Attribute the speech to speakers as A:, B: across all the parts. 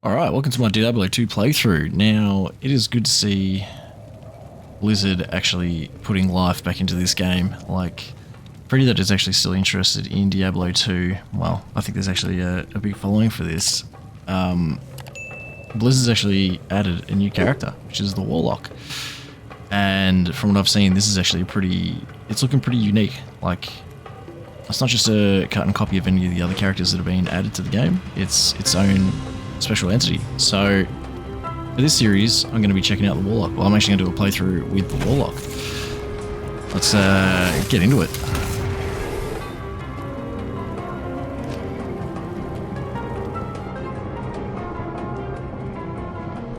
A: Alright, welcome to my Diablo 2 playthrough. Now, it is good to see Blizzard actually putting life back into this game. Like, pretty that is actually still interested in Diablo 2. Well, I think there's actually a big following for this. Blizzard's actually added a new character, which is the Warlock. And from what I've seen, this is actually it's looking pretty unique. Like, it's not just a cut and copy of any of the other characters that have been added to the game. It's its own special entity. So for this series, I'm going to be checking out the Warlock. Well, I'm actually going to do a playthrough with the Warlock. Let's get into it.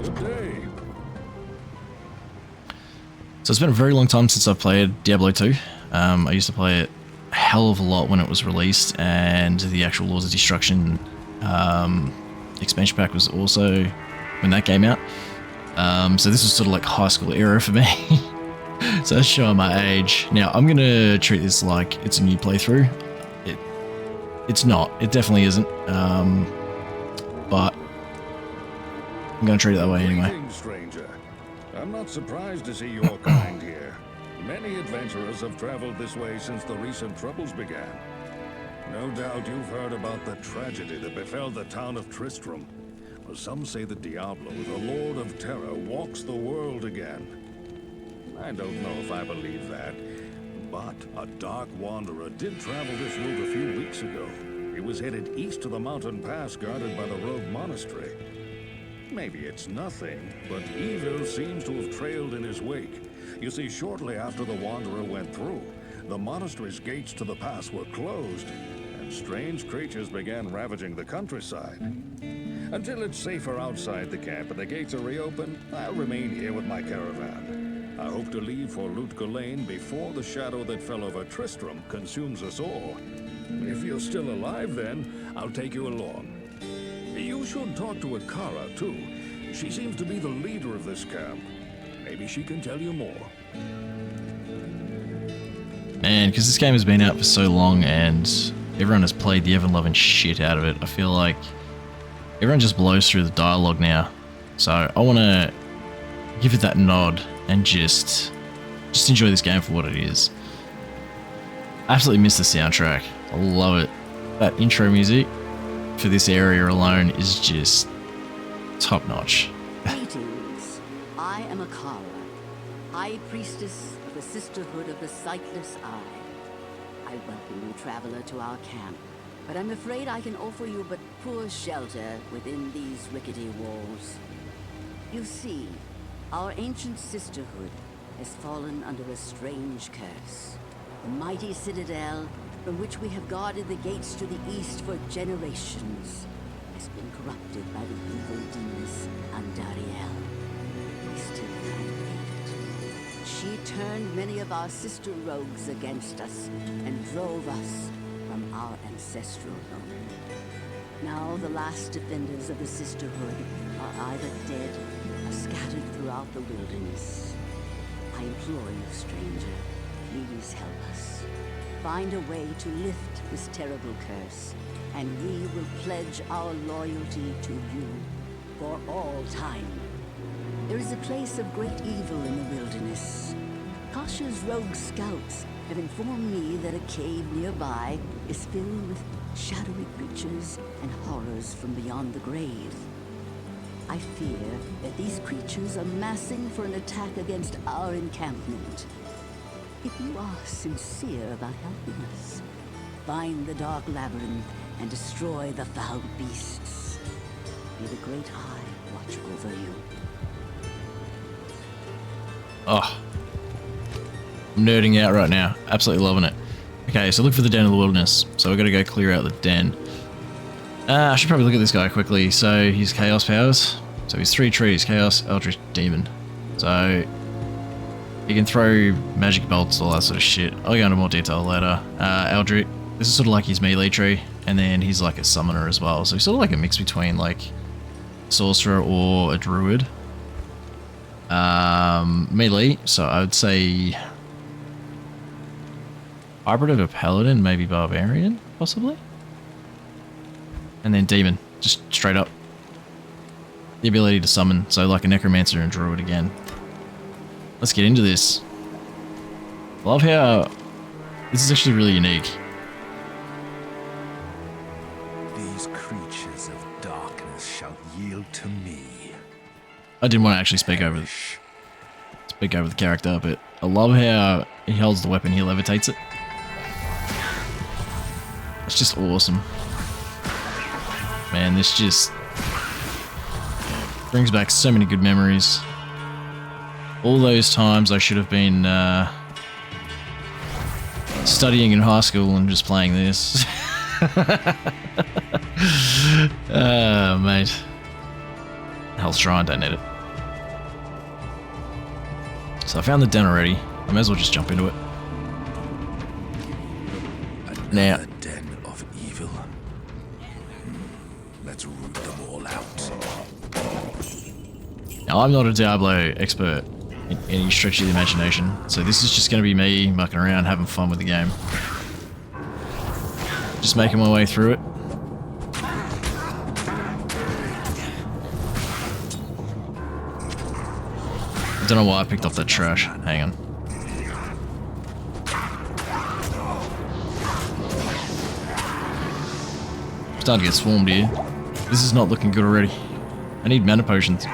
B: Good day.
A: So it's been a very long time since I've played Diablo 2. I used to play it a hell of a lot when it was released, and the actual Laws of Destruction expansion pack was also when that came out. So this was sort of like high school era for me. So that's showing my age. Now I'm gonna treat this like it's a new playthrough. It's not. It definitely isn't. But I'm gonna treat it that way anyway.
B: Greetings, stranger. I'm not surprised to see your kind here. Many adventurers have traveled this way since the recent troubles began. No doubt you've heard about the tragedy that befell the town of Tristram. Well, some say that Diablo, the Lord of Terror, walks the world again. I don't know if I believe that, but a dark wanderer did travel this route a few weeks ago. He was headed east to the mountain pass guarded by the rogue monastery. Maybe it's nothing, but evil seems to have trailed in his wake. You see, shortly after the wanderer went through, the monastery's gates to the pass were closed, and strange creatures began ravaging the countryside. Until it's safer outside the camp and the gates are reopened, I'll remain here with my caravan. I hope to leave for Lane before the shadow that fell over Tristram consumes us all. If you're still alive then, I'll take you along. You should talk to Akara, too. She seems to be the leader of this camp. Maybe she can tell you more.
A: Man, because this game has been out for so long and everyone has played the ever-loving shit out of it, I feel like everyone just blows through the dialogue now. So I want to give it that nod and just enjoy this game for what it is. I absolutely miss the soundtrack. I love it. That intro music for this area alone is just top-notch.
C: Greetings. I am Akara, High Priestess of the Sisterhood of the Sightless Eye. I welcome you, traveler, to our camp, but I'm afraid I can offer you but poor shelter within these rickety walls. You see, our ancient sisterhood has fallen under a strange curse. The mighty citadel, from which we have guarded the gates to the east for generations, has been corrupted by the evil demons Andariel. We still can't believe it. She turned many of our sister rogues against us and drove us from our ancestral home. Now the last defenders of the sisterhood are either dead or scattered throughout the wilderness. I implore you, stranger, please help us. Find a way to lift this terrible curse, and we will pledge our loyalty to you for all time. There is a place of great evil in the wilderness. Kasha's rogue scouts have informed me that a cave nearby is filled with shadowy creatures and horrors from beyond the grave. I fear that these creatures are massing for an attack against our encampment. If you are sincere about helping us, find the dark labyrinth and destroy the foul beasts. May the Great High watch over you.
A: Oh, I'm nerding out right now. Absolutely loving it. Okay, so look for the Den of the Wilderness. So we're going to go clear out the den. I should probably look at this guy quickly. So he's Chaos powers. So he's 3 trees, Chaos, Eldritch, Demon. So he can throw magic bolts, all that sort of shit. I'll go into more detail later. Eldritch, this is sort of like his melee tree. And then he's like a summoner as well. So he's sort of like a mix between like sorcerer or a druid. Melee, so I would say hybrid of a paladin, maybe barbarian, possibly. And then demon, just straight up. the ability to summon, so like a necromancer and druid again. Let's get into this. I love how this is actually really unique.
D: These creatures of darkness shall yield to me.
A: I didn't want to actually speak over the character, but I love how he holds the weapon, he levitates it. It's just awesome. Man, this just brings back so many good memories. All those times I should have been studying in high school and just playing this. Mate. Health shrine, don't need it. So I found the den already. I may as well just jump into it. Now,
D: Another den of evil. Let's root them all out.
A: now I'm not a Diablo expert in any stretch of the imagination, so this is just going to be me mucking around, having fun with the game. Just making my way through it. I don't know why I picked up that trash. Hang on. I'm starting to get swarmed here. This is not looking good already. I need mana potions.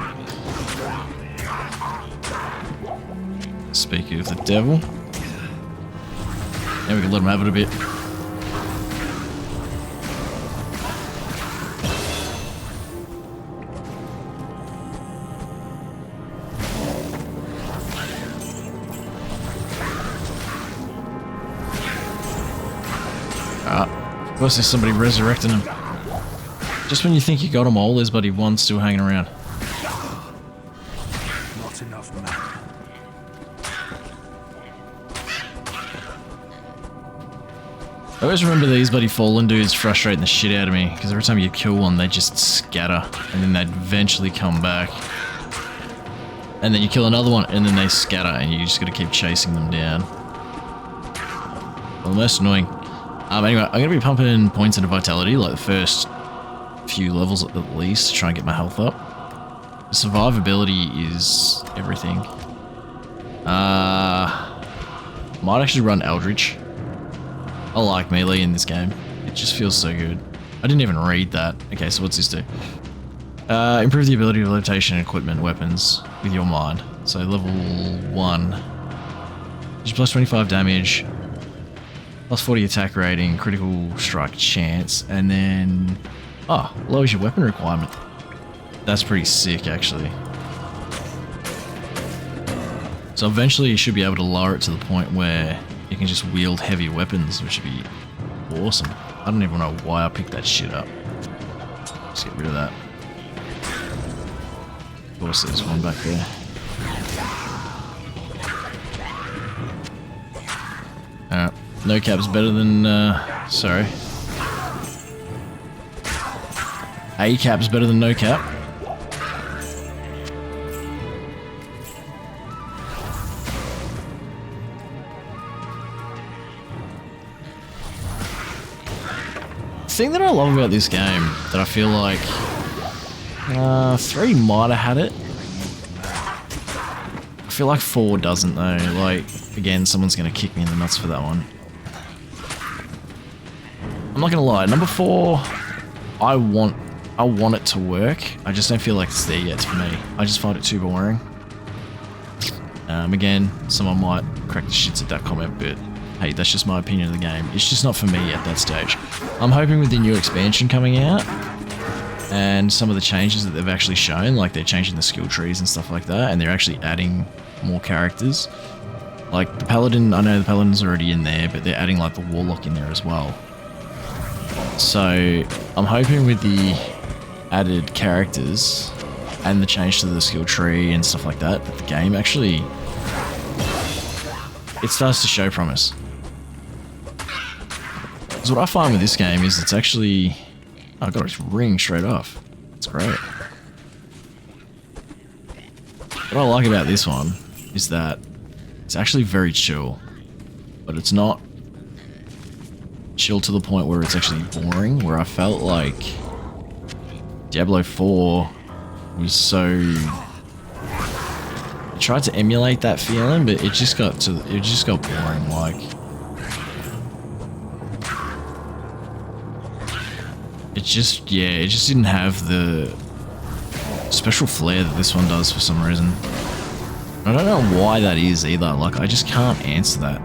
A: Speaking of the devil. Now we can let him have it a bit. Of course there's somebody resurrecting him. Just when you think you got them all, there's buddy one still hanging around.
D: Not enough mana.
A: I always remember these bloody fallen dudes frustrating the shit out of me, because every time you kill one, they just scatter, and then they'd eventually come back. And then you kill another one, and then they scatter, and you just gotta keep chasing them down. Well, the most annoying. Anyway, I'm gonna be pumping points into vitality, like the first few levels at least, to try and get my health up. Survivability is everything. Might actually run Eldritch. I like melee in this game. It just feels so good. I didn't even read that. Okay, so what's this do? Improve the ability of levitation, equipment, weapons with your mind. So level 1. Gives you plus 25 damage, plus 40 attack rating, critical strike chance, and then... oh, lowers your weapon requirement. That's pretty sick, actually. So eventually you should be able to lower it to the point where you can just wield heavy weapons, which would be awesome. I don't even know why I picked that shit up. Let's get rid of that. Of course there's one back there. Alright, no cap's better than, sorry. A cap's better than no cap. The thing that I love about this game, that I feel like 3 might have had it. I feel like 4 doesn't though. Like, again, someone's gonna kick me in the nuts for that one. I'm not gonna lie, number 4, I want it to work. I just don't feel like it's there yet for me. I just find it too boring. Again, someone might crack the shits at that comment, but hey, that's just my opinion of the game. It's just not for me at that stage. I'm hoping with the new expansion coming out, and some of the changes that they've actually shown, like they're changing the skill trees and stuff like that, and they're actually adding more characters. Like the Paladin, I know the Paladin's already in there, but they're adding like the Warlock in there as well. So I'm hoping with the added characters and the change to the skill tree and stuff like that, that the game actually, it starts to show promise. Because what I find with this game is it's actually... oh, I got a ring straight off. That's great. What I like about this one is that it's actually very chill. But it's not chill to the point where it's actually boring, where I felt like Diablo 4 was so... I tried to emulate that feeling, but it just got boring, like... It just didn't have the special flair that this one does for some reason. I don't know why that is either, like, I just can't answer that.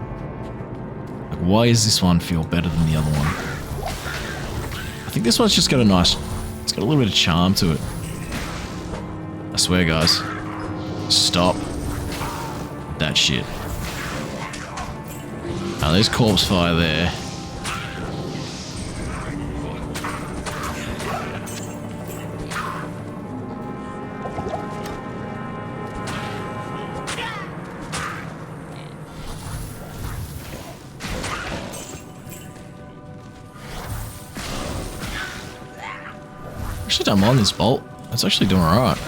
A: Like, why does this one feel better than the other one? I think this one's just got a nice... It's got a little bit of charm to it. I swear, guys. Stop that shit. Oh, there's corpse fire there. Actually don't mind this bolt. It's actually doing alright.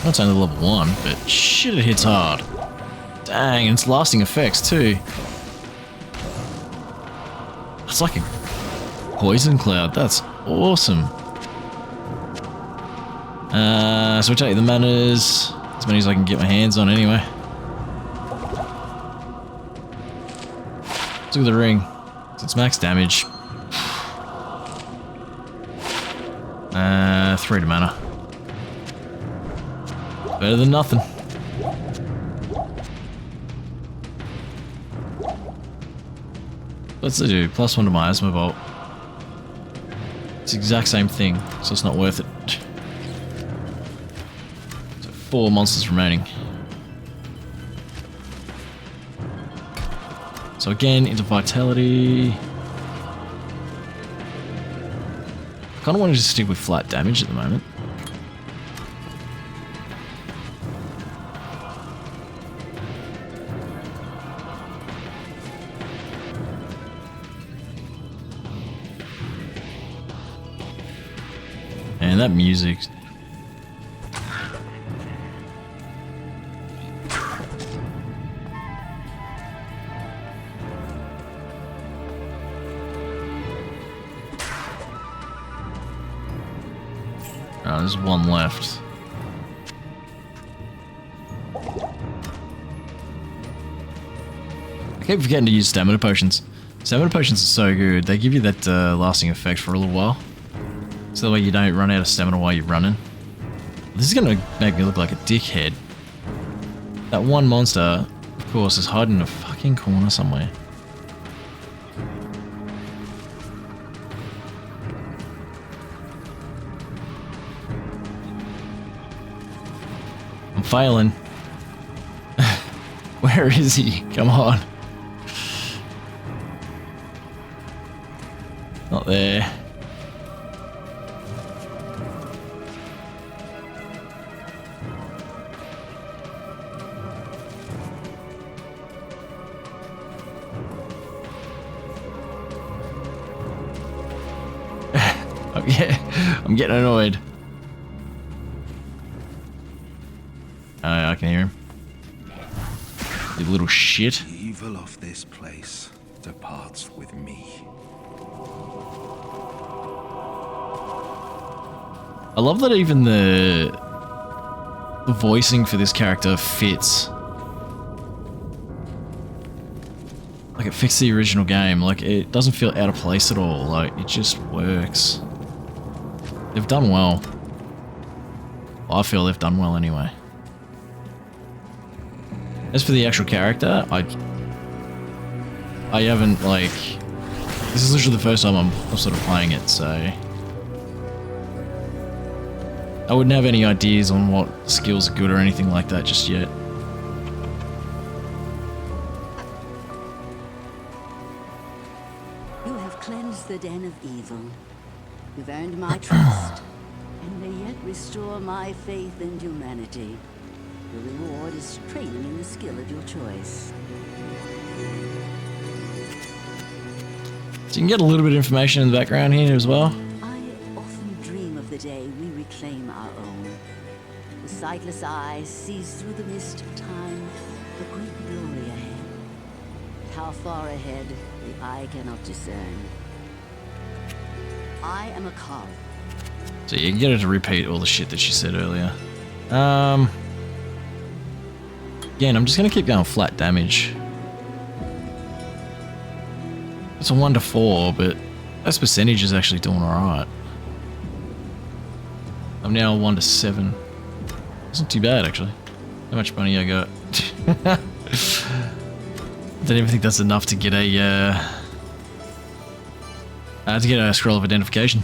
A: It's only level 1, but shit, it hits hard. Dang, and it's lasting effects too. It's like a poison cloud. That's awesome. So we take the manners, as many as I can get my hands on anyway. Let's look at the ring. It's max damage. 3 to mana. Better than nothing. What's it do? +1 to Miasma Bolt. It's the exact same thing, so it's not worth it. So 4 monsters remaining. So again, into vitality. I kind of want to just stick with flat damage at the moment. And that music. Oh, there's one left. I keep forgetting to use stamina potions. Stamina potions are so good. They give you that lasting effect for a little while. So that way you don't run out of stamina while you're running. This is going to make me look like a dickhead. That one monster, of course, is hiding in a fucking corner somewhere. I'm failing. Where is he? Come on. Not there. I'm getting annoyed. I can hear him. You little shit.
D: The evil of this place departs with me.
A: I love that even the voicing for this character fits. Like it fits the original game. Like it doesn't feel out of place at all. Like it just works. They've done well. I feel they've done well anyway. As for the actual character, I haven't like... This is literally the first time I'm sort of playing it, so... I wouldn't have any ideas on what skills are good or anything like that just yet.
C: You have cleansed the den of evil. You've earned my trust, and may yet restore my faith in humanity. The reward is training in the skill of your choice.
A: So you can get a little bit of information in the background here as well.
C: I often dream of the day we reclaim our own. The sightless eye sees through the mist of time the great glory ahead. But how far ahead, the eye cannot discern. I am a Carl.
A: So you can get her to repeat all the shit that she said earlier. Again, I'm just going to keep going flat damage. It's a 1 to 4, but this percentage is actually doing alright. I'm now 1 to 7. Isn't too bad, actually. How much money I got? I don't even think that's enough to get a scroll of identification.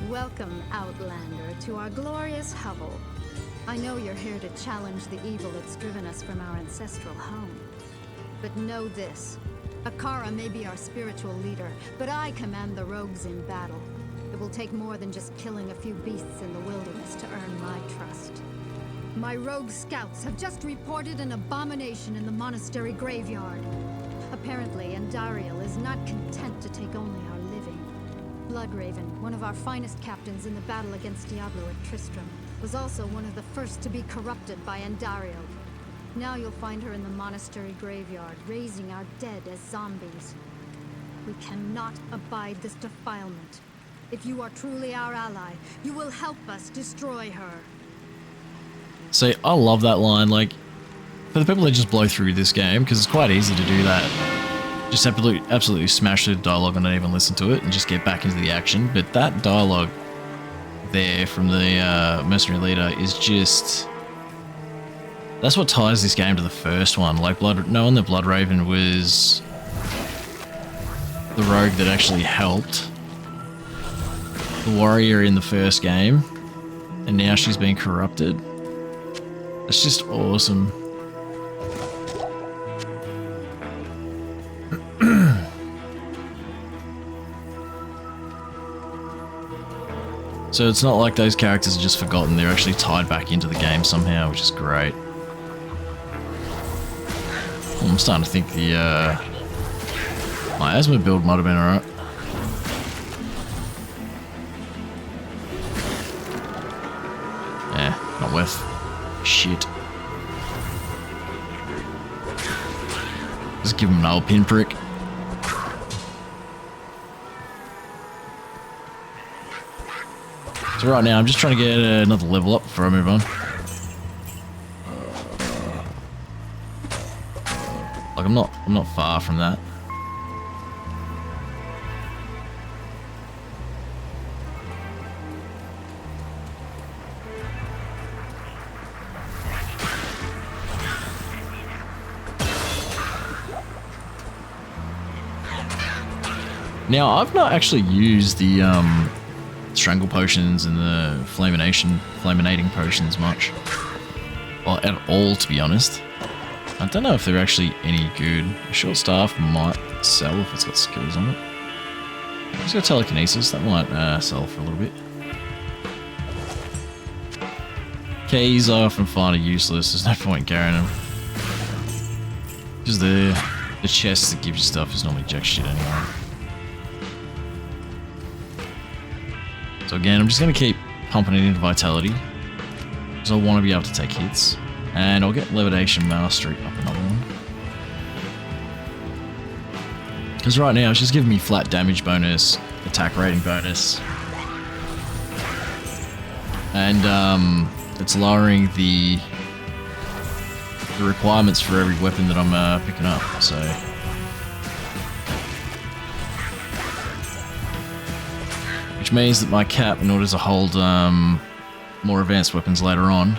E: Welcome, Outlander, to our glorious hovel. I know you're here to challenge the evil that's driven us from our ancestral home. But know this. Akara may be our spiritual leader, but I command the rogues in battle. It will take more than just killing a few beasts in the wilderness to earn my trust. My rogue scouts have just reported an abomination in the monastery graveyard. Apparently, Andariel is not content to take only our living. Bloodraven, one of our finest captains in the battle against Diablo at Tristram, was also one of the first to be corrupted by Andariel. Now you'll find her in the monastery graveyard, raising our dead as zombies. We cannot abide this defilement. If you are truly our ally, you will help us destroy her.
A: See, I love that line, like, for the people that just blow through this game, because it's quite easy to do that. Just absolutely smash through the dialogue and not even listen to it and just get back into the action. But that dialogue there from the mercenary leader is just... That's what ties this game to the first one. Like, knowing that Bloodraven was the rogue that actually helped the warrior in the first game, and now she's been corrupted. It's just awesome. So it's not like those characters are just forgotten, they're actually tied back into the game somehow, which is great. I'm starting to think the Miasma build might have been alright. Yeah, not worth shit. Just give him an old pinprick. So right now I'm just trying to get another level up before I move on. Like I'm not far from that. Now I've not actually used the strangle potions and the flaminating potions much. Well, at all, to be honest. I don't know if they're actually any good. A short staff might sell if it's got skills on it. It's got telekinesis, that might sell for a little bit. Keys I often find are useless, there's no point carrying them. Because the chest that gives you stuff is normally jack shit anyway. So again, I'm just going to keep pumping it into vitality, because I want to be able to take hits. And I'll get Levitation Mastery up another one. Because right now it's just giving me flat damage bonus, attack rating bonus. And it's lowering the requirements for every weapon that I'm picking up, so... Which means that my cap, in order to hold more advanced weapons later on,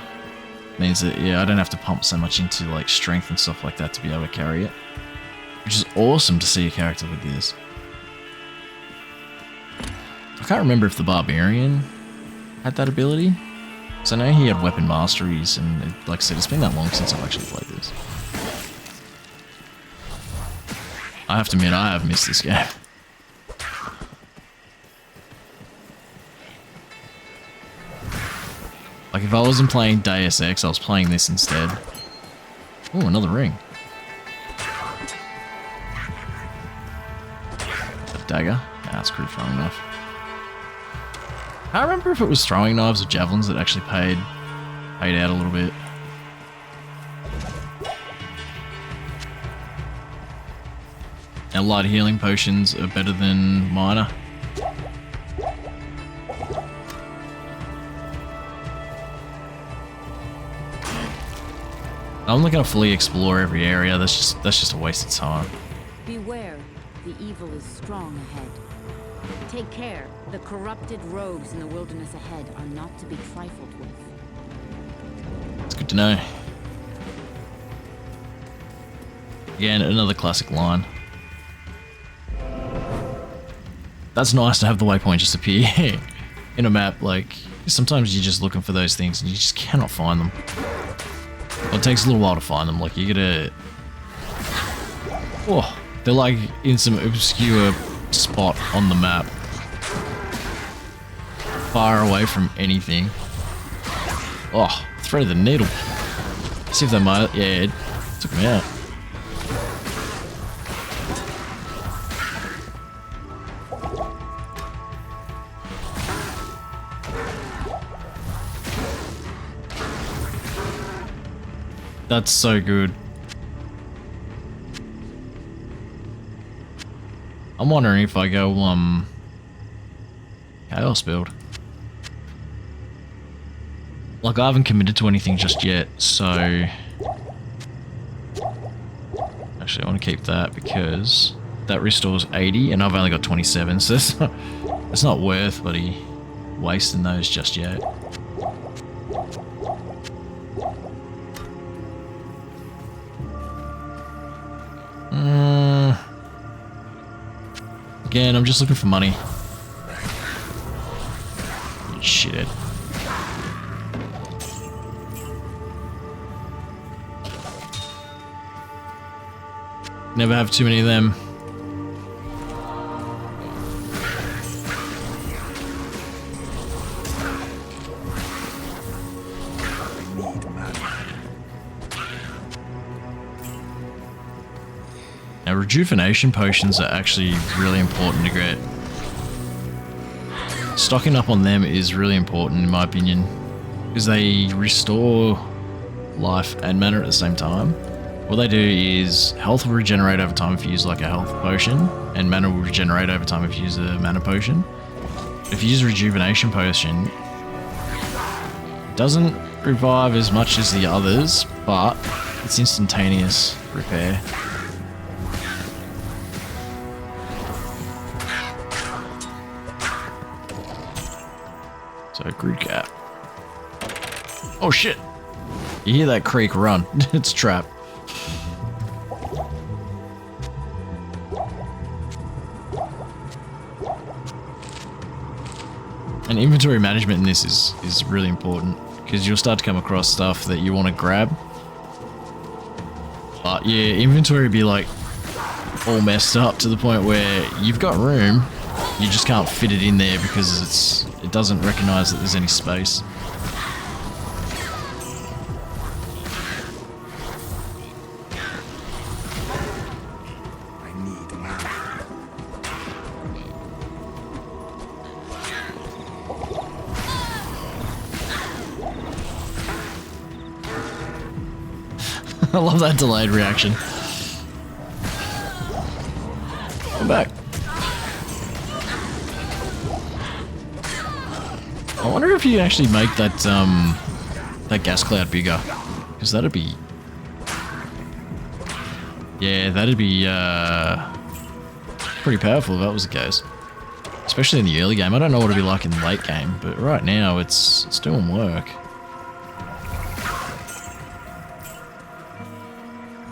A: means that, yeah, I don't have to pump so much into like strength and stuff like that to be able to carry it. Which is awesome to see a character with this. I can't remember if the Barbarian had that ability. So I know he had weapon masteries, and like I said, it's been that long since I've actually played this. I have to admit, I have missed this game. Like, if I wasn't playing Deus Ex, I was playing this instead. Oh, another ring. A dagger? Nah, that's pretty throwing knife. I can't remember if it was throwing knives or javelins that actually paid out a little bit. Now, light healing potions are better than minor. I'm not gonna fully explore every area. That's just a waste of time.
F: Beware, the evil is strong ahead. Take care, the corrupted rogues in the wilderness ahead are not to be trifled with.
A: It's good to know. Again, another classic line. That's nice to have the waypoint just appear in a map. Like, sometimes you're just looking for those things and you just cannot find them. Well, it takes a little while to find them. Like, you gotta... Oh, they're like in some obscure spot on the map. Far away from anything. Oh, thread of the needle. See if they might... Yeah, it took me out. That's so good. I'm wondering if I go, Chaos build. Like, I haven't committed to anything just yet, so... Actually, I want to keep that because that restores 80 and I've only got 27, so it's not worth bloody wasting those just yet. Again, I'm just looking for money. Shit. Never have too many of them. Now, rejuvenation potions are actually really important to get. Stocking up on them is really important in my opinion, because they restore life and mana at the same time. What they do is health will regenerate over time if you use like a health potion, and mana will regenerate over time if you use a mana potion. If you use a rejuvenation potion, it doesn't revive as much as the others, but it's instantaneous repair. So, grid cap. Oh shit! You hear that creek, run. It's a trap. And inventory management in this is really important, because you'll start to come across stuff that you want to grab. But yeah, inventory will be like all messed up to the point where you've got room, you just can't fit it in there because it doesn't recognize that there's any space. I love that delayed reaction. I'm back. I wonder if you actually make that that gas cloud bigger, because that'd be, yeah, that'd be pretty powerful if that was the case. Especially in the early game. I don't know what it'd be like in the late game, but right now it's doing work.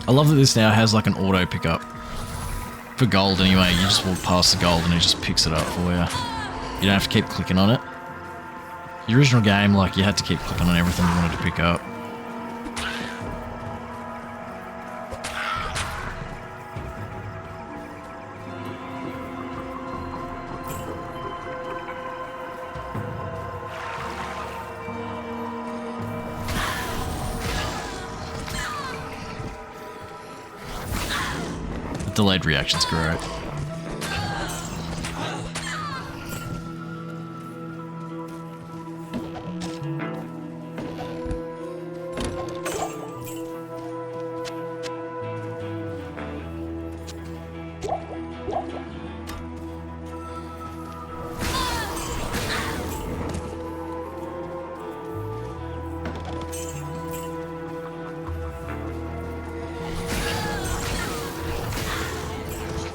A: I love that this now has like an auto pickup. For gold anyway, you just walk past the gold and it just picks it up for you. You don't have to keep clicking on it. The original game, like, you had to keep clicking on everything you wanted to pick up. Delayed reaction's great.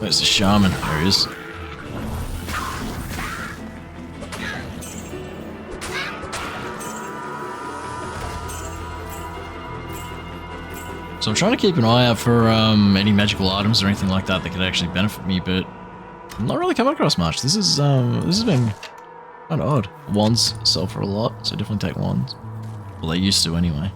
A: Where's the shaman? There he is. So I'm trying to keep an eye out for any magical items or anything like that that could actually benefit me, but I'm not really coming across much. This has been kind of odd. Wands sell for a lot, so definitely take wands. Well, they used to anyway.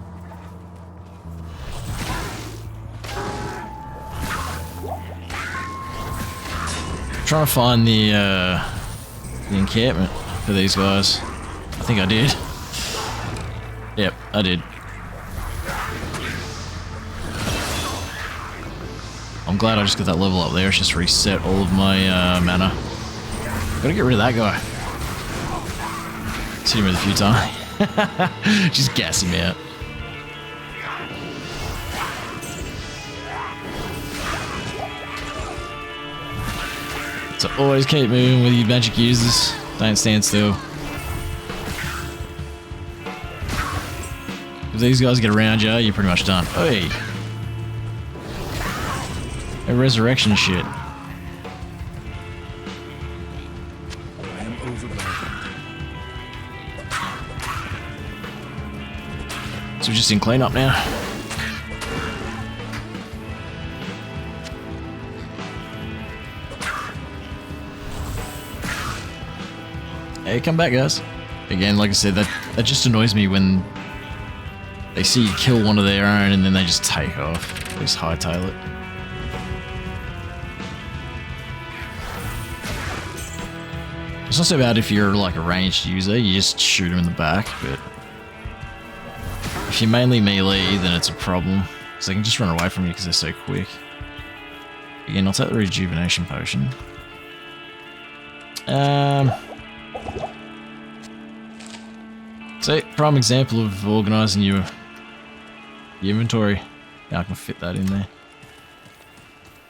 A: Trying to find the encampment for these guys. I think I did. Yep, I did. I'm glad I just got that level up there. It's just reset all of my mana. Gotta get rid of that guy. Hit him with a few times. Just gas him out. So always keep moving with your magic users. Don't stand still. If these guys get around you, you're pretty much done. Hey! A resurrection shit.
D: I am overburdened.
A: So we're just in cleanup now. Hey, come back, guys. Again, like I said, that just annoys me when they see you kill one of their own and then they just take off. They just hightail it. It's not so bad if you're like a ranged user, you just shoot them in the back, but if you're mainly melee, then it's a problem. Because they can just run away from you because they're so quick. Again, I'll take the rejuvenation potion. So, prime example of organising your inventory. Yeah, I can fit that in there.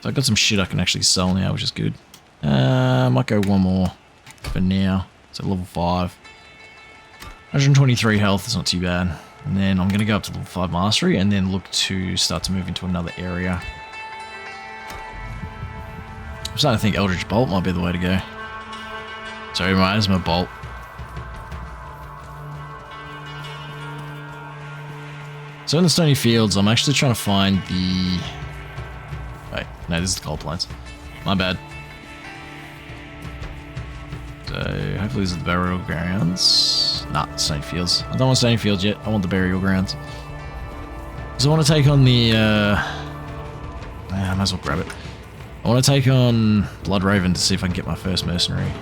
A: So I've got some shit I can actually sell now, which is good. Might go one more for now. So level 5. 123 health is not too bad. And then I'm going to go up to level 5 mastery and then look to start to move into another area. I'm starting to think Eldritch Bolt might be the way to go. Sorry, Miasma Bolt. So in the Stony Fields, I'm actually trying to find the... Wait, no, this is the Cold Plains. My bad. So hopefully these are the burial grounds. Nah, Stony Fields. I don't want Stony Fields yet. I want the burial grounds. So I want to take on the... I might as well grab it. I want to take on Blood Raven to see if I can get my first mercenary.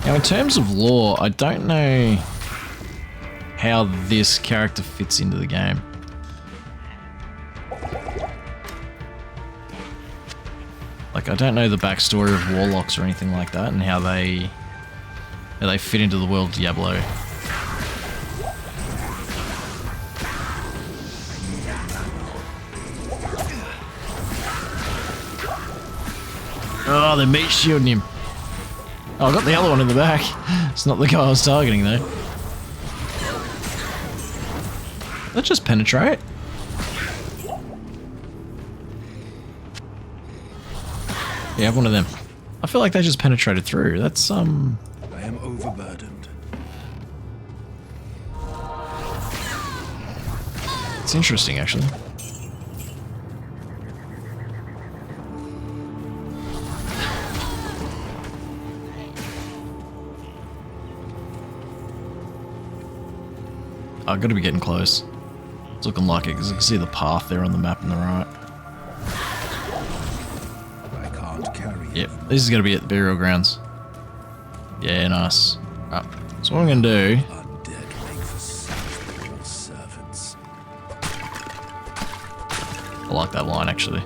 A: Now, in terms of lore, I don't know how this character fits into the game. Like, I don't know the backstory of Warlocks or anything like that, and how they fit into the world of Diablo. Oh, they're meat shielding him. Oh, I got the other one in the back. It's not the guy I was targeting, though. Let's just penetrate. Yeah, have one of them. I feel like they just penetrated through. That's,
D: I am overburdened.
A: It's interesting, actually. I've got to be getting close. It's looking like it because I can see the path there on the map on the right.
D: I can't carry.
A: Yep, this is going to be at the burial grounds. Yeah, nice. Right. So what I'm going to do...
D: Undead make for such servants.
A: I like that line, actually.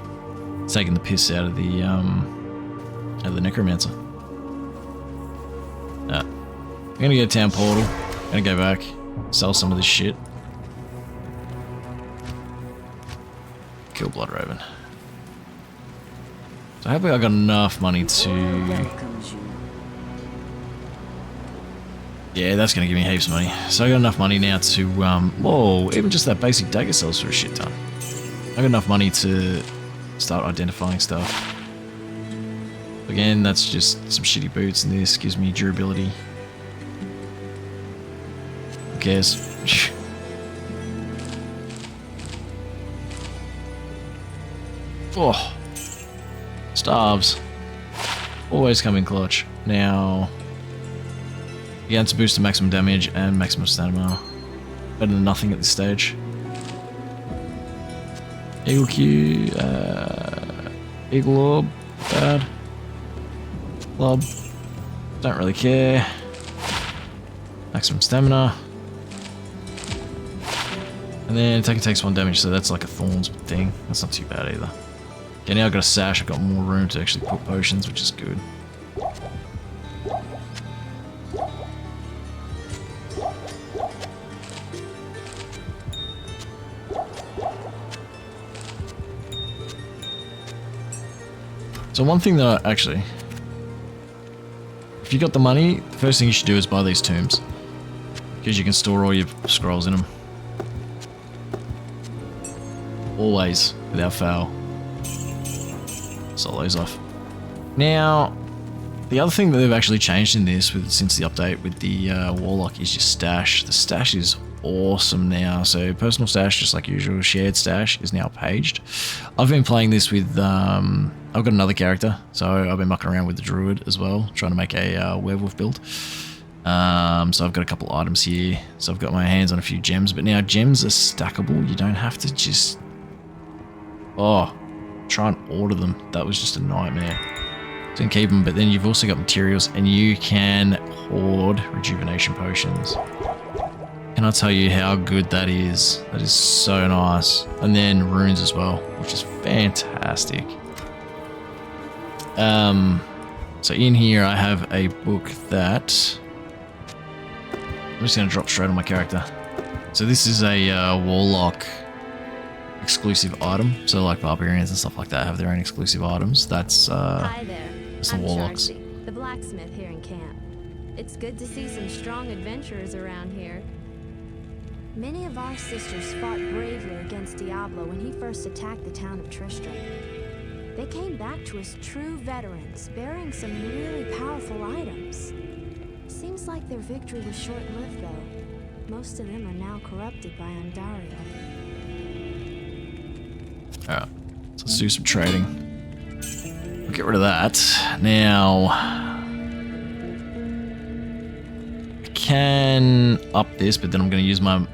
A: It's taking the piss out of the necromancer. I'm going to get a town portal. Going to go back. Sell some of this shit. Kill Blood Raven. So hopefully I got enough money to...
C: welcomes you.
A: Yeah, that's going to give me heaps of money. So I got enough money now to... whoa, even just that basic dagger sells for a shit ton. I got enough money to start identifying stuff. Again, that's just some shitty boots, and this gives me durability. Who cares? Oh, starves. Always come in clutch. Now, again, to boost the maximum damage and maximum stamina. Better than nothing at this stage. Eagle Q, Eagle Orb, bad. Club, don't really care. Maximum stamina. And then attack takes 1 damage, so that's like a thorns thing. That's not too bad either. Okay, now I've got a sash, I've got more room to actually put potions, which is good. So one thing that actually, if you got the money, the first thing you should do is buy these tombs, because you can store all your scrolls in them. Always, without fail. Sell those off. Now, the other thing that they've actually changed in this since the update with the Warlock is your stash. The stash is awesome now. So personal stash, just like usual, shared stash is now paged. I've been playing this with, I've got another character, so I've been mucking around with the druid as well, trying to make a werewolf build. So I've got a couple items here. So I've got my hands on a few gems, but now gems are stackable. You don't have to just, try and order them. That was just a nightmare. So you can keep them, but then you've also got materials, and you can hoard rejuvenation potions. Can I tell you how good that is? That is so nice. And then runes as well, which is fantastic. So in here I have a book that I'm just going to drop straight on my character. So this is a Warlock exclusive item. So like barbarians and stuff like that have their own exclusive items. That's
G: Hi there.
A: that's the
G: I'm
A: Warlocks.
G: Sharksy, the blacksmith here in camp. It's good to see some strong adventurers around here. Many of our sisters fought bravely against Diablo when he first attacked the town of Tristram. They came back to us true veterans, bearing some really powerful items. Seems like their victory was short-lived, though. Most of them are now corrupted by Andario.
A: Alright, so let's do some trading. We'll get rid of that. Now, I can up this, but then I'm going to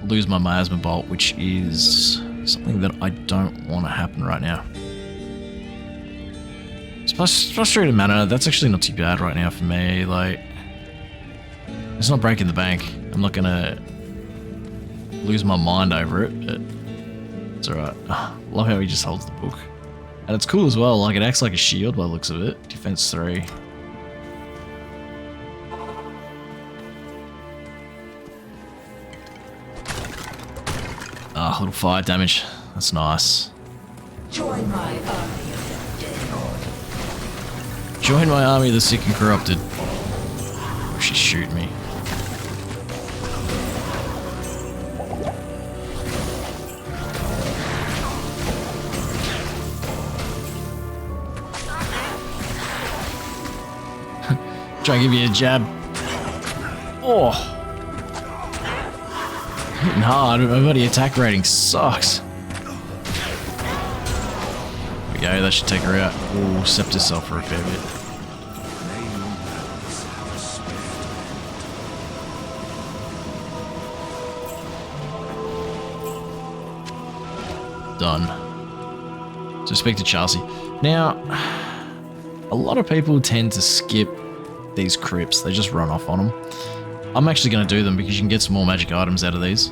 A: lose my Miasma Bolt, which is something that I don't want to happen right now. Frustrated mana, that's actually not too bad right now for me. Like, it's not breaking the bank. I'm not going to lose my mind over it, but it's alright. Love how he just holds the book. And it's cool as well, like it acts like a shield by the looks of it. Defense 3. Ah, little fire damage. That's nice.
C: Join my army of the dead.
A: Join my army of the sick and corrupted. Oh, she's shooting me. Try and give you a jab. Oh! Hitting hard, but my bloody attack rating sucks. There we go, that should take her out. Oh, stepped herself for a fair bit. Done. So speak to Chelsea. Now, a lot of people tend to skip these crypts. They just run off on them. I'm actually going to do them because you can get some more magic items out of these.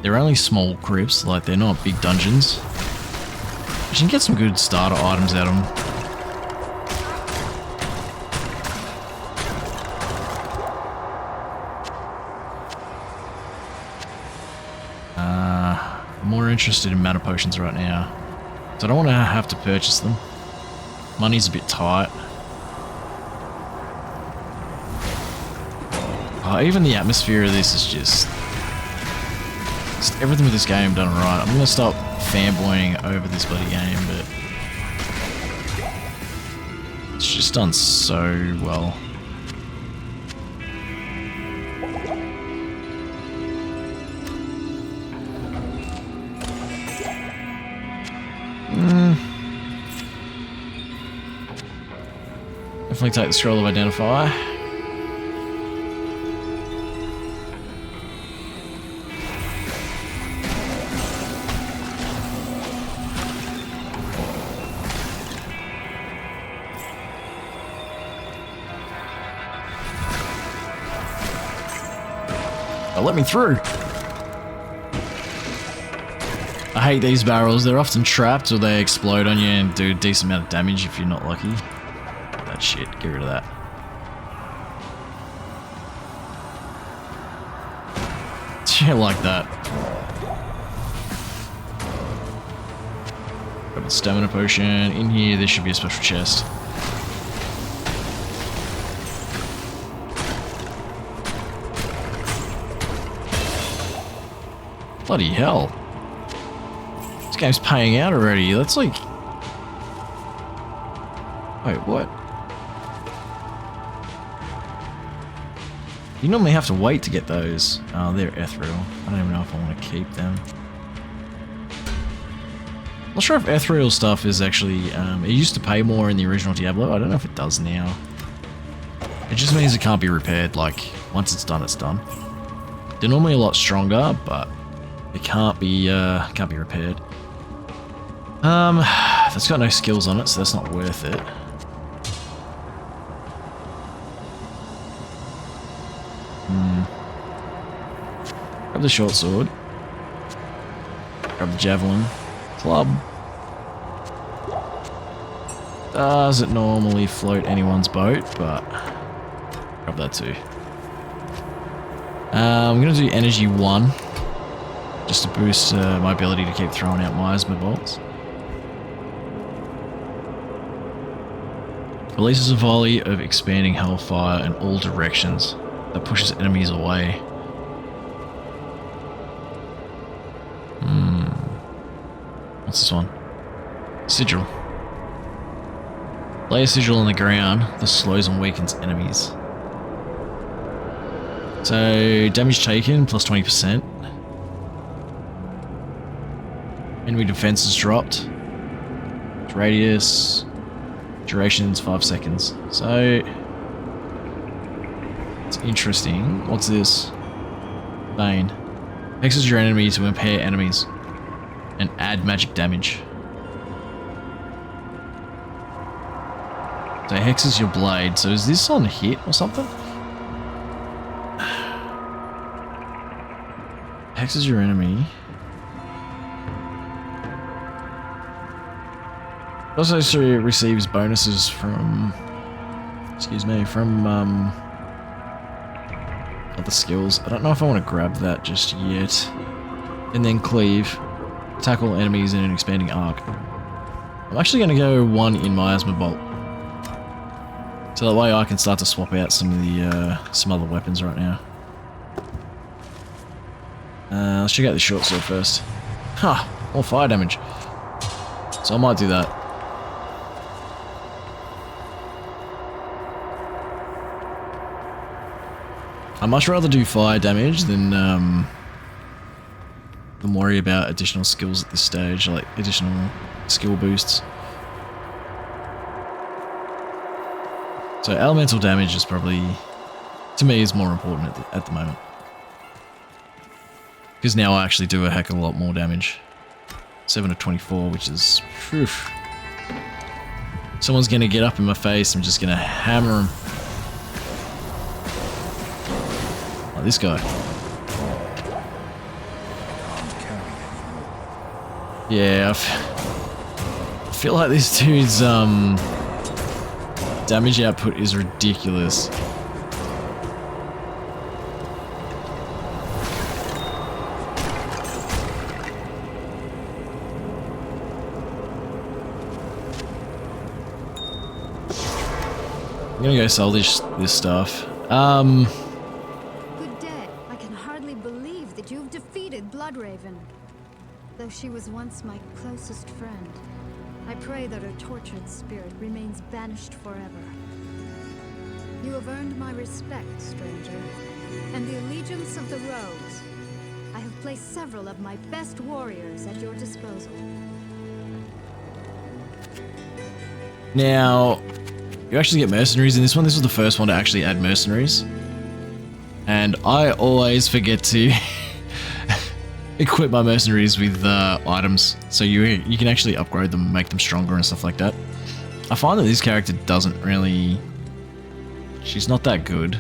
A: They're only small crypts, like they're not big dungeons. But you can get some good starter items out of them. I'm more interested in mana potions right now. So I don't want to have to purchase them. Money's a bit tight. Oh, even the atmosphere of this is just everything with this game done right. I'm gonna stop fanboying over this bloody game, but it's just done so well. Definitely take the scroll of identify. Oh, let me through. I hate these barrels. They're often trapped or they explode on you and do a decent amount of damage if you're not lucky. That shit, get rid of that. Yeah, like that. Got a stamina potion. In here, there should be a special chest. Bloody hell. This game's paying out already. That's like... Wait, what? You normally have to wait to get those. Oh, they're ethereal. I don't even know if I want to keep them. Not sure if ethereal stuff is actually... it used to pay more in the original Diablo. I don't know if it does now. It just means it can't be repaired. Like, once it's done, it's done. They're normally a lot stronger, but it can't be repaired. That's got no skills on it, so that's not worth it. Grab the short sword. Grab the javelin. Club. Doesn't normally float anyone's boat, but grab that too. I'm going to do energy 1. Just to boost my ability to keep throwing out miasma bolts. Releases a volley of expanding hellfire in all directions that pushes enemies away. What's this one? Sigil. Lay a sigil on the ground. This slows and weakens enemies. So, damage taken plus 20%. Enemy defense is dropped. Radius. Duration is 5 seconds. So, it's interesting. What's this? Bane. Hexes your enemy to impair enemies and add magic damage. So hexes your blade. So is this on hit or something? Hexes your enemy. Also receives bonuses from, from other skills. I don't know if I want to grab that just yet. And then cleave. Tackle enemies in an expanding arc. I'm actually going to go 1 in Miasma Bolt. So that way I can start to swap out some of the some other weapons right now. Let's check out the short sword first. Ha! More fire damage. So I might do that. I'd much rather do fire damage than worry about additional skills at this stage, like additional skill boosts. So elemental damage is probably, to me, is more important at the moment. Because now I actually do a heck of a lot more damage. 7 to 24, which is... Whew. Someone's going to get up in my face, I'm just going to hammer him. Like this guy. Yeah, I feel like this dude's damage output is ridiculous. I'm gonna go sell this stuff.
E: Good day. I can hardly believe that you've defeated Bloodraven. Though she was once my closest friend, I pray that her tortured spirit remains banished forever. You have earned my respect, stranger, and the allegiance of the rogues. I have placed several of my best warriors at your disposal.
A: Now, you actually get mercenaries in this one. This was the first one to actually add mercenaries. And I always forget to equip my mercenaries with items. So you can actually upgrade them, make them stronger and stuff like that. I find that this character doesn't really... She's not that good.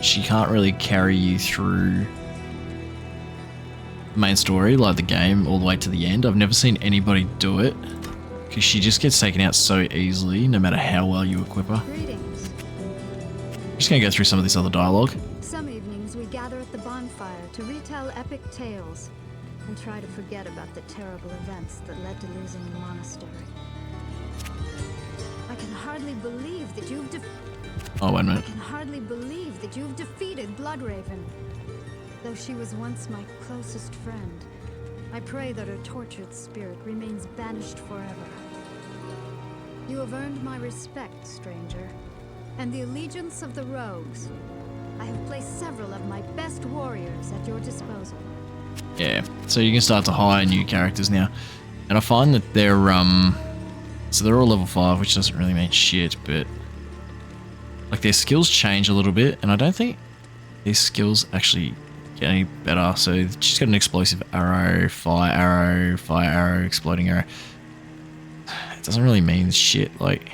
A: She can't really carry you through the main story, like the game, all the way to the end. I've never seen anybody do it. Because she just gets taken out so easily, no matter how well you equip her.
E: Greetings.
A: I'm just going to go through some of this other dialogue.
E: Some evenings we gather at the bonfire to retell epic tales and try to forget about the terrible events that led to losing the monastery. I can hardly believe that you've
A: Oh, wait a
E: I
A: minute.
E: can hardly believe that you've defeated Bloodraven. Though she was once my closest friend, I pray that her tortured spirit remains banished forever. You have earned my respect, stranger, and the allegiance of the rogues. I have placed several of my best warriors at your disposal.
A: Yeah, so you can start to hire new characters now. And I find that they're, so they're all level 5, which doesn't really mean shit, but... Like, their skills change a little bit, and I don't think these skills actually get any better. So she's got an explosive arrow, fire arrow, exploding arrow. It doesn't really mean shit. Like,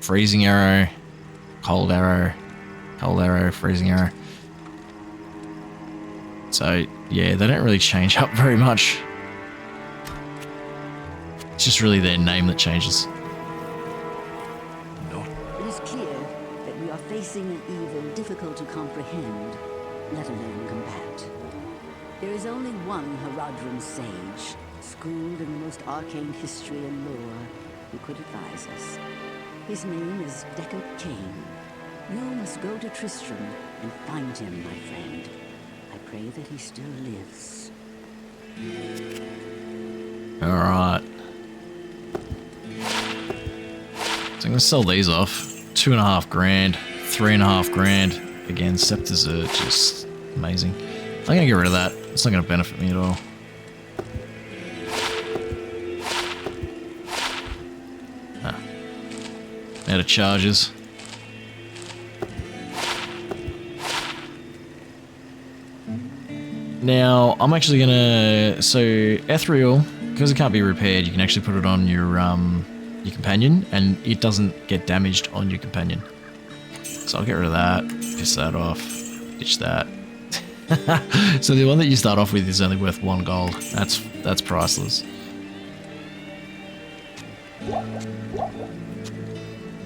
A: freezing arrow, cold arrow, freezing arrow. So, yeah, they don't really change up very much. It's just really their name that changes.
C: It is clear that we are facing an evil difficult to comprehend, let alone combat. There is only one Haradrim sage, schooled in the most arcane history and lore, who could advise us. His name is Deckard Cain. You must go to Tristram and find him, my friend. I pray that he still lives.
A: Alright. So I'm going to sell these off. 2.5 grand, 3.5 grand. Again, scepters are just amazing. I'm going to get rid of that. It's not going to benefit me at all. Out of charges. Now, I'm actually gonna... So, ethereal, because it can't be repaired, you can actually put it on your companion, and it doesn't get damaged on your companion. So I'll get rid of that, piss that off, ditch that. So the one that you start off with is only worth 1 gold. That's priceless.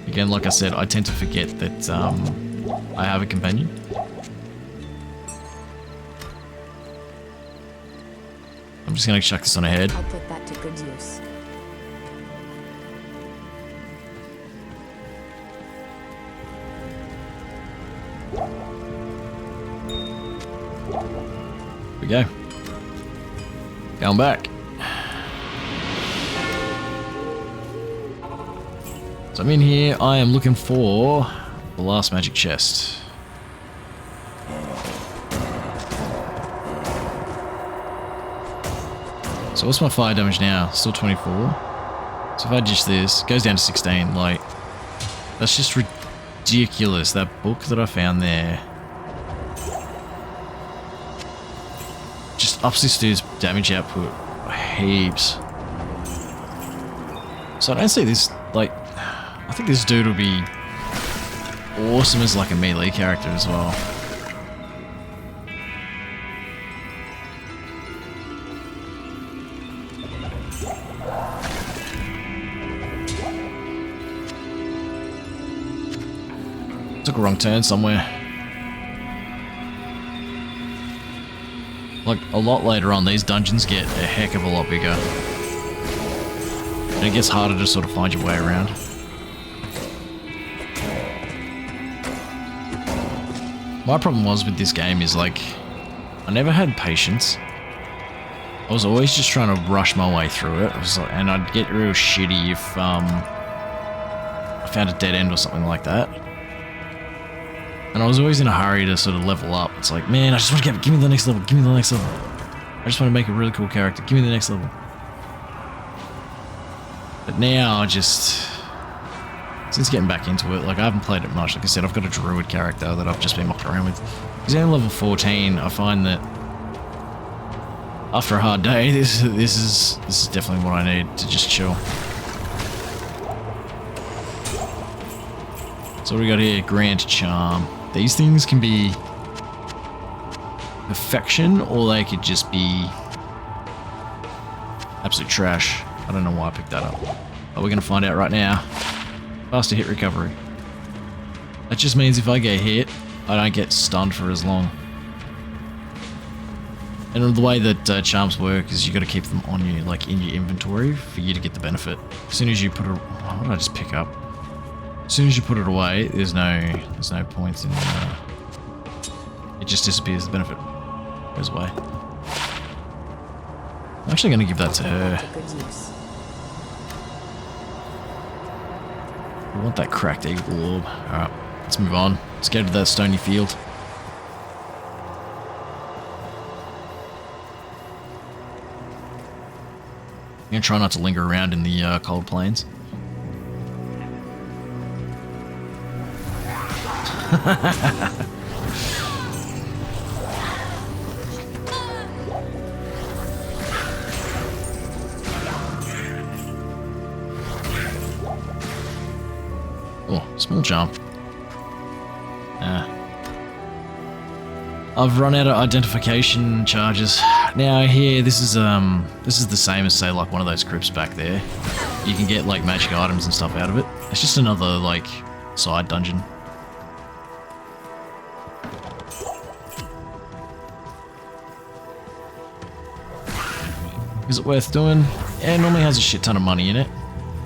A: Again, like I said, I tend to forget that I have a companion. I'm just going to chuck this on ahead.
F: I'll put that to good use.
A: Here we go. Going back. So I'm in here. I am looking for the last magic chest. So what's my fire damage now? Still 24. So if I ditch this, it goes down to 16. Like, that's just ridiculous. That book that I found there just ups this dude's damage output heaps. So I don't see this, like, I think this dude would be awesome as like a melee character as well. Took a wrong turn somewhere. Like, a lot later on, these dungeons get a heck of a lot bigger. And it gets harder to sort of find your way around. My problem was with this game is like, I never had patience. I was always just trying to rush my way through it. I was like, and I'd get real shitty if I found a dead end or something like that. And I was always in a hurry to sort of level up. It's like, man, I just want to give me the next level, give me the next level. I just want to make a really cool character, give me the next level. But now, just since getting back into it, like I haven't played it much. Like I said, I've got a druid character that I've just been mucking around with. Because at level 14, I find that after a hard day, this is definitely what I need to just chill. So what do we got here? Grand Charm. These things can be perfection, or they could just be absolute trash. I don't know why I picked that up. But we're going to find out right now. Faster hit recovery. That just means if I get hit, I don't get stunned for as long. And the way that charms work is you got to keep them on you, like in your inventory, for you to get the benefit. As soon as you put it, what did I just pick up? As soon as you put it away, there's no points in. It just disappears. The benefit goes away. I'm actually going to give that to her. I want that cracked eagle orb. All right, let's move on. Let's go to that stony field. I'm going to try not to linger around in the cold plains. Oh, small jump. I've run out of identification charges. Now here, this is the same as say like one of those crypts back there. You can get like magic items and stuff out of it. It's just another like side dungeon. Is it worth doing? Yeah, it normally has a shit ton of money in it.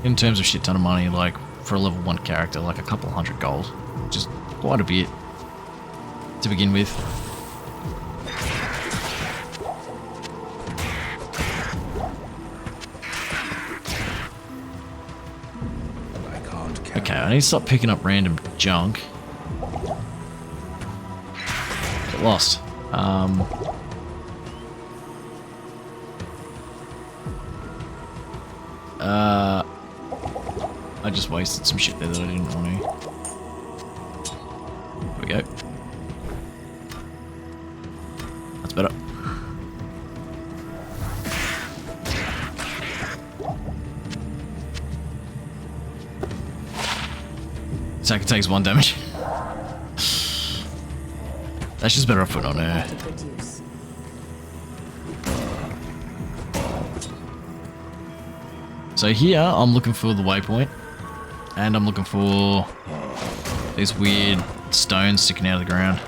A: In terms of shit ton of money, like for a level 1 character, like a couple hundred gold. Which is quite a bit to begin with. Okay, I need to stop picking up random junk. Get lost. I just wasted some shit there that I didn't want to. There we go. That's better. Attack takes 1 damage. That's just better off putting on her. So here, I'm looking for the waypoint. And I'm looking for these weird stones sticking out of the ground.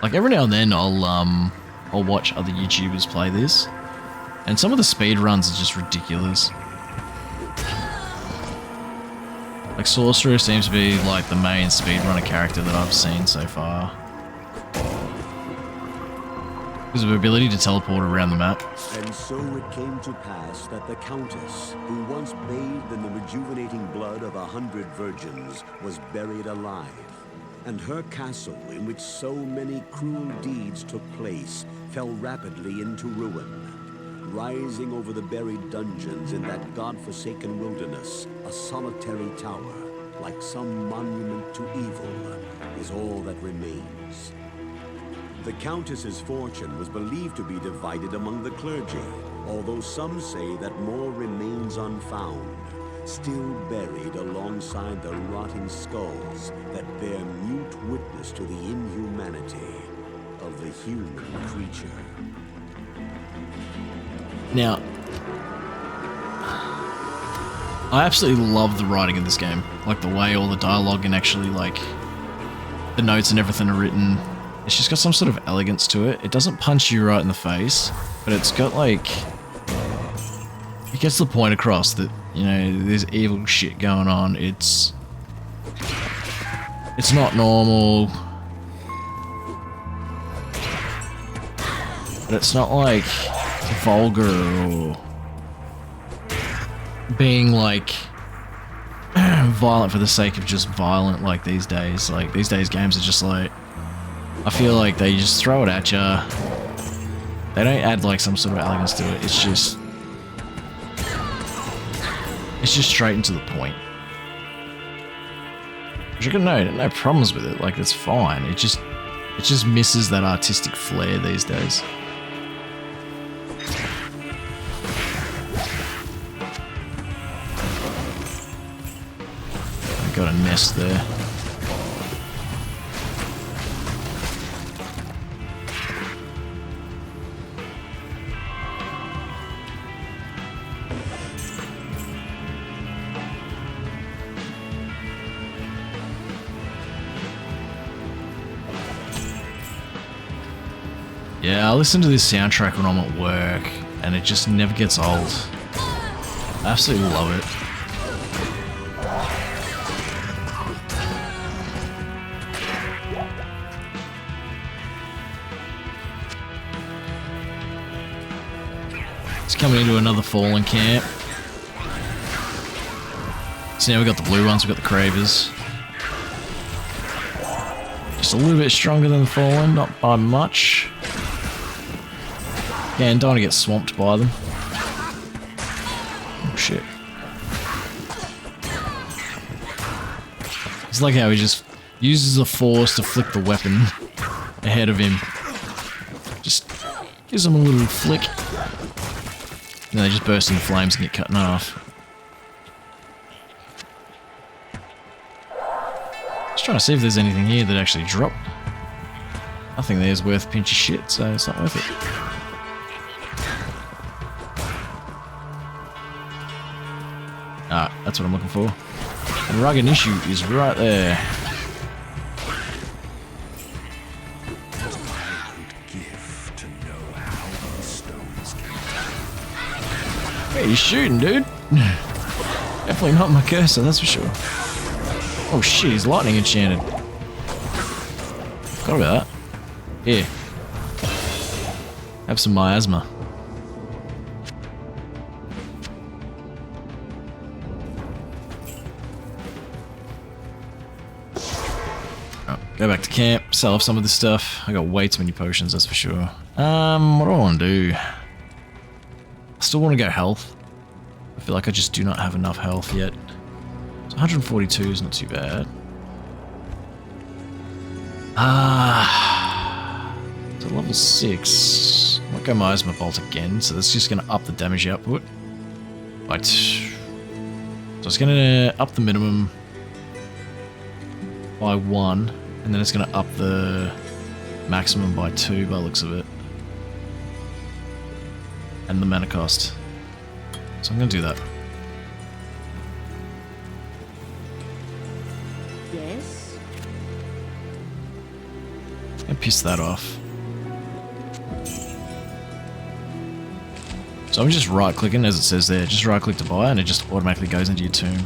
A: Like every now and then I'll watch other YouTubers play this. And some of the speed runs are just ridiculous. Like Sorcerer seems to be like the main speedrunner character that I've seen so far. Because of her ability to teleport around the map.
H: And so it came to pass that the Countess, who once bathed in the rejuvenating blood of 100 virgins, was buried alive. And her castle, in which so many cruel deeds took place, fell rapidly into ruin. Rising over the buried dungeons in that god-forsaken wilderness, a solitary tower, like some monument to evil, is all that remains. The Countess's fortune was believed to be divided among the clergy, although some say that more remains unfound, still buried alongside the rotting skulls that bear mute witness to the inhumanity of the human creature.
A: Now, I absolutely love the writing in this game. Like the way all the dialogue and actually like the notes and everything are written. It's just got some sort of elegance to it. It doesn't punch you right in the face, but it's got like... It gets the point across that, you know, there's evil shit going on. It's not normal. But it's not like vulgar or being like violent for the sake of just violent like these days. Like these days games are just like, I feel like they just throw it at ya. They don't add like some sort of elegance to it. It's just straight into the point. Which I got no problems with it. Like that's fine. It just misses that artistic flair these days. I got a nest there. Yeah, I listen to this soundtrack when I'm at work, and it just never gets old. I absolutely love it. It's coming into another fallen camp. So now we've got the blue ones, we've got the Cravers. Just a little bit stronger than the fallen, not by much. Yeah, and don't want to get swamped by them. Oh shit. It's like how he just uses the force to flick the weapon ahead of him. Just gives him a little flick. And they just burst into flames and get cut in half. Just trying to see if there's anything here that actually dropped. Nothing there's worth a pinch of shit, so it's not worth it. Ah, that's what I'm looking for. And Rugged Issue is right there. Where are you shooting, dude? Definitely not my cursor, that's for sure. Oh shit, he's lightning enchanted. Forgot about that. Here. Have some miasma. Go back to camp, sell off some of this stuff. I got way too many potions, that's for sure. What do I want to do? I still want to go health. I feel like I just do not have enough health yet. So 142 is not too bad. So level 6. I might go Miasma Bolt again, so that's just going to up the damage output. Right. So it's going to up the minimum by 1. And then it's going to up the maximum by 2 by the looks of it. And the mana cost. So I'm going to do that.
C: Yes?
A: And piss that off. So I'm just right clicking as it says there. Just right click to buy and it just automatically goes into your tomb.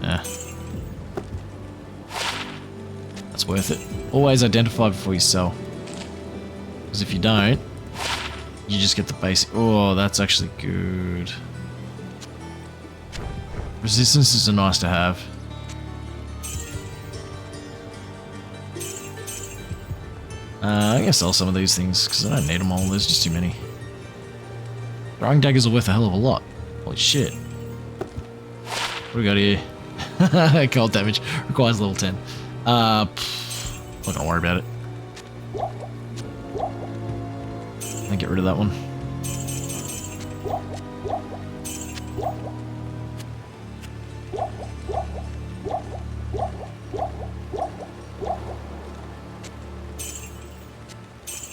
A: Yeah. Worth it. Always identify before you sell. Because if you don't, you just get the basic. Oh, that's actually good. Resistances are nice to have. I'm gonna sell some of these things because I don't need them all. There's just too many. Throwing daggers are worth a hell of a lot. Holy shit. What do we got here? Cold damage. Requires level 10. Don't worry about it. I'll get rid of that one.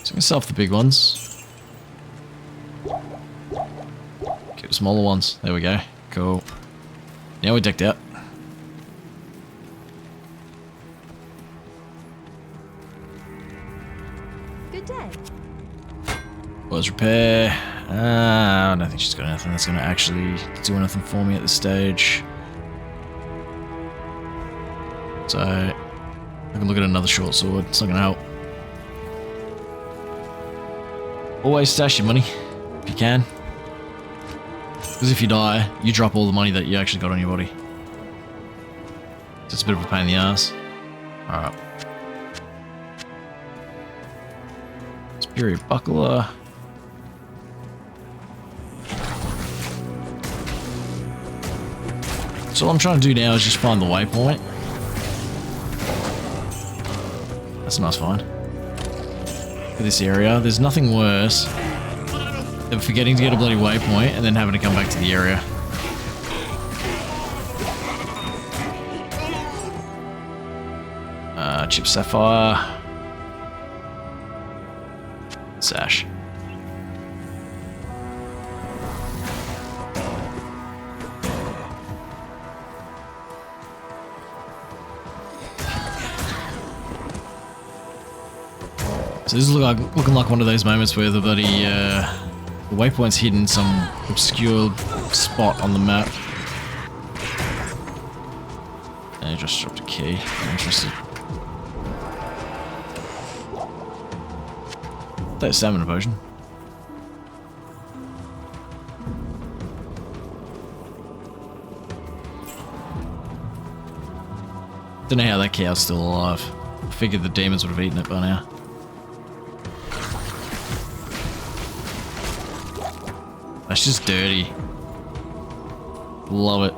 A: So I'm gonna sell off the big ones. Keep the smaller ones. There we go. Cool. Now we're decked out.
G: Good day.
A: Was repair. I don't think she's got anything that's going to actually do anything for me at this stage. So, I can look at another short sword. It's not going to help. Always stash your money, if you can. Because if you die, you drop all the money that you actually got on your body. So it's a bit of a pain in the ass. Alright. Superior Buckler. So all I'm trying to do now is just find the waypoint. That's a nice find. For this area, there's nothing worse than forgetting to get a bloody waypoint and then having to come back to the area. Chip Sapphire. Sash. So this is looking like one of those moments where the bloody the waypoint's hidden in some obscure spot on the map. And I just dropped a key. I'm interested. That stamina potion. Don't know how that cow's still alive. I figured the demons would have eaten it by now. That's just dirty. Love it.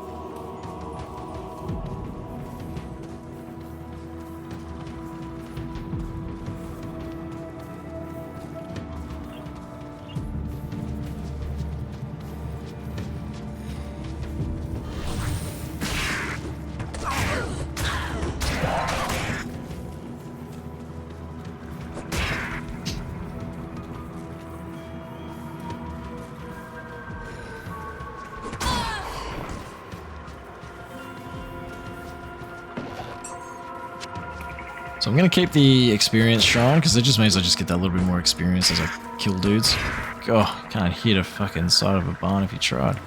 A: So I'm going to keep the experience shrine, because it just means I just get that little bit more experience as I kill dudes. Oh, can't hit a fucking side of a barn if you tried.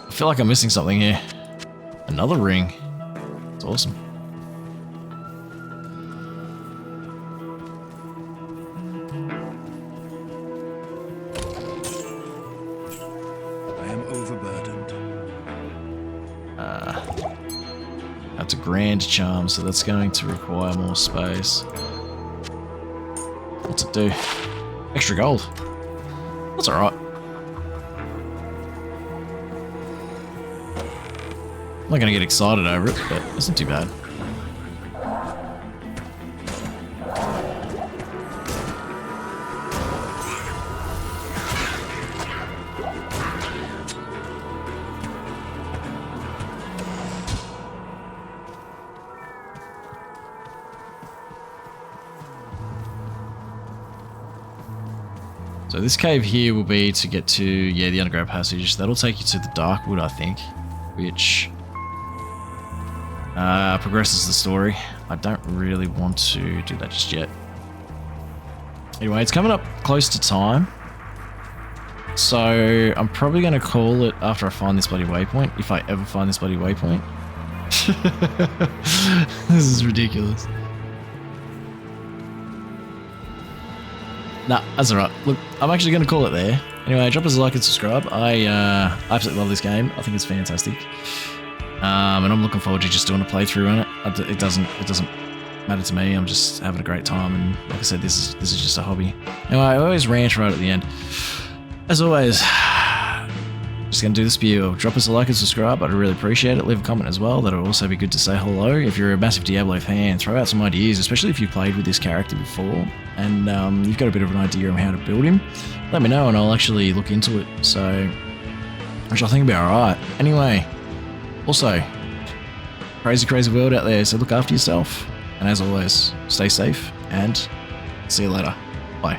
A: I feel like I'm missing something here. Another ring. It's awesome.
D: I am overburdened.
A: That's a grand charm, so that's going to require more space. What's it do? Extra gold. That's alright. I'm not going to get excited over it, but it's not too bad. So this cave here will be to get to, yeah, the underground passage. That'll take you to the Darkwood, I think, which progresses the story. I don't really want to do that just yet. Anyway, it's coming up close to time. So I'm probably going to call it after I find this bloody waypoint, if I ever find this bloody waypoint. This is ridiculous. Nah, that's alright. Look, I'm actually going to call it there. Anyway, drop us a like and subscribe. I absolutely love this game. I think it's fantastic. And I'm looking forward to just doing a playthrough on it. It doesn't matter to me. I'm just having a great time, and like I said, this is just a hobby. Anyway, I always rant right at the end. As always, just gonna do this for you. Drop us a like and subscribe. I'd really appreciate it. Leave a comment as well. That'll also be good to say hello. If you're a massive Diablo fan, throw out some ideas, especially if you've played with this character before and you've got a bit of an idea on how to build him. Let me know, and I'll actually look into it. So, which I think will be alright. Anyway. Also, crazy, crazy world out there. So look after yourself. And as always, stay safe and see you later. Bye.